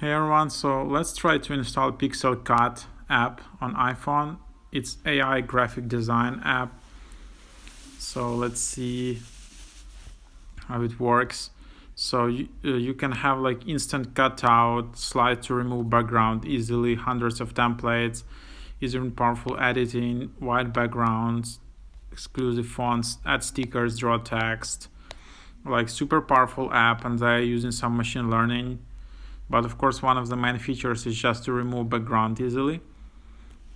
Hey everyone, so let's try to install PIXELCUT app on iPhone. It's AI graphic design app. So let's see how it works. So you can have like instant cutout, slide to remove background easily, hundreds of templates, easy and powerful editing, white backgrounds, exclusive fonts, add stickers, draw text. Like super powerful app, and they're using some machine learning. But of course, one of the main features is just to remove background easily.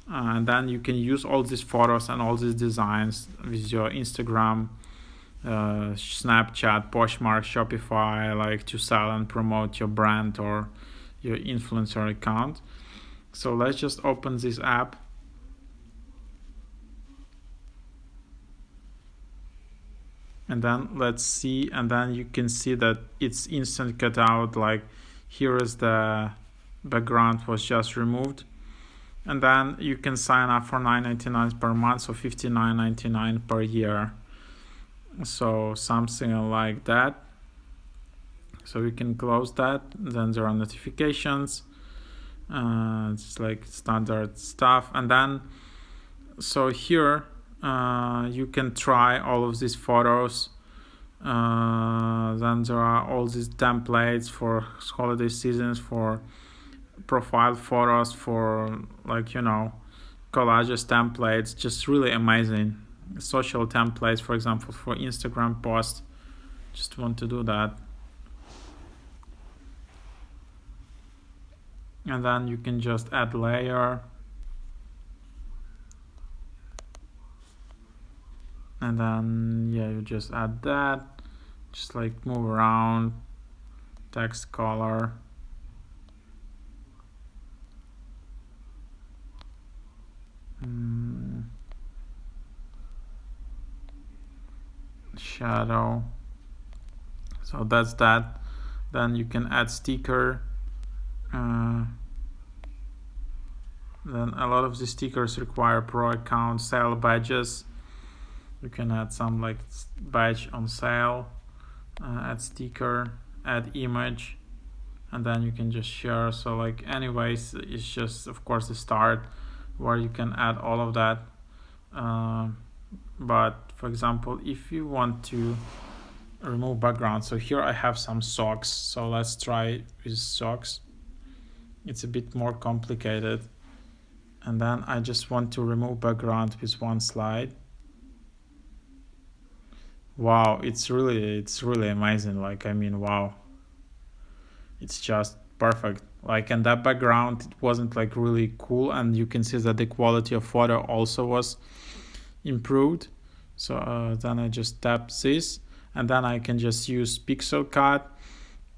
And then you can use all these photos and all these designs with your Instagram, Snapchat, Poshmark, Shopify, like to sell and promote your brand or your influencer account. So let's just open this app. And then let's see, and then you can see that it's instant cutout. Like here is the background was just removed. And then you can sign up for $9.99 per month, so $59.99 per year. So something like that. So we can close that. Then there are notifications. It's like standard stuff. And then, so here you can try all of these photos. Then there are all these templates for holiday seasons, for profile photos, for collages templates, just really amazing. Social templates, for example, for Instagram posts. Just want to do that. And then you can just add layer. And then you just add that. Just like move around, text color. Shadow. So that's that. Then you can add sticker. Then a lot of the stickers require pro account sale badges. You can add some like badge on sale, add sticker, add image, and then you can just share. So like anyways, it's just of course the start where you can add all of that. But for example, if you want to remove background, so here I have some socks, so let's try with socks. It's a bit more complicated. And then I just want to remove background with one slide. Wow, it's really amazing. Like, I mean, wow, it's just perfect. Like, and that background, it wasn't like really cool, and you can see that the quality of photo also was improved. So then I just tap this, and then I can just use PIXELCUT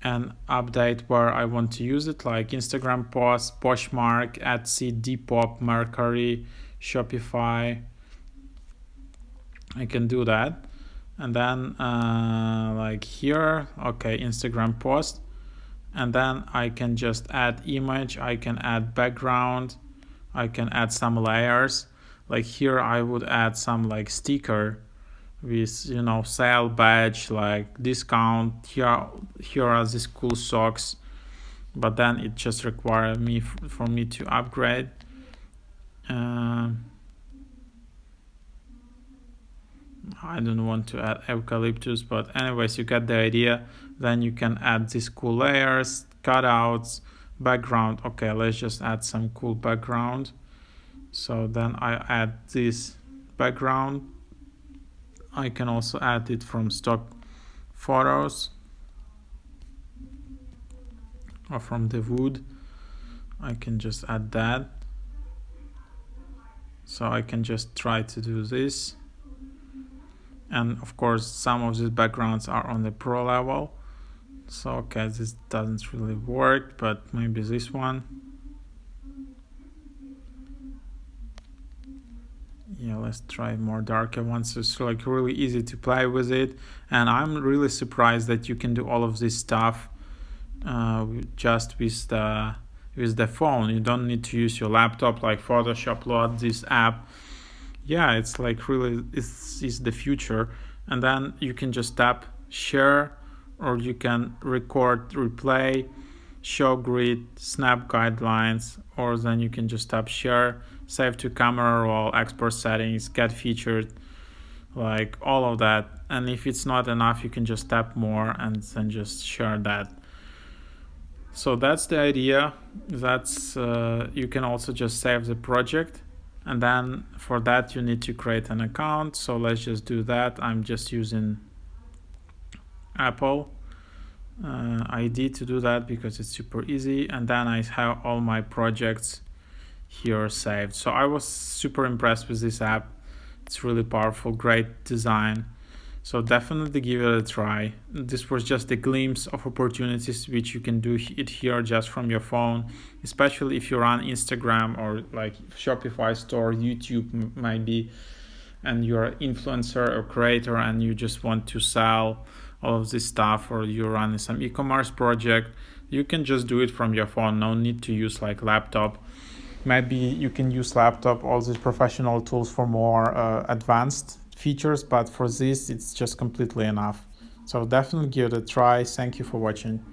and update where I want to use it, like Instagram posts, Poshmark, Etsy, Depop, Mercury, Shopify. I can do that. And then like here, okay, Instagram post. And then I can just add image, I can add background, I can add some layers. Like here I would add some like sticker with sale badge, like discount. Here are these cool socks, but then it just requires for me to upgrade. I don't want to add eucalyptus, but anyways, you get the idea. Then you can add these cool layers, cutouts, background. Okay, let's just add some cool background. So then I add this background. I can also add it from stock photos or from the wood. I can just add that. So I can just try to do this. And of course, some of these backgrounds are on the pro level. So okay, this doesn't really work, but maybe this one. Yeah, let's try more darker ones. So it's like really easy to play with it, and I'm really surprised that you can do all of this stuff just with the phone. You don't need to use your laptop like Photoshop. Load this app. Yeah, it's like really it's the future. And then you can just tap share, or you can record, replay, show grid, snap guidelines, or then you can just tap share, save to camera roll, export settings, get featured, like all of that. And if it's not enough, you can just tap more and then just share that. So that's the idea. That's you can also just save the project, and then for that you need to create an account. So let's just do that. I'm just using Apple ID to do that because it's super easy, and then I have all my projects here saved. So I was super impressed with this app. It's really powerful, great design. So definitely give it a try. This was just a glimpse of opportunities which you can do it here just from your phone, especially if you run Instagram or like Shopify store, YouTube might be, and you're an influencer or creator and you just want to sell all of this stuff, or you're running some e-commerce project. You can just do it from your phone. No need to use like laptop. Maybe you can use laptop, all these professional tools for more advanced features, but for this it's just completely enough. So definitely give it a try. Thank you for watching.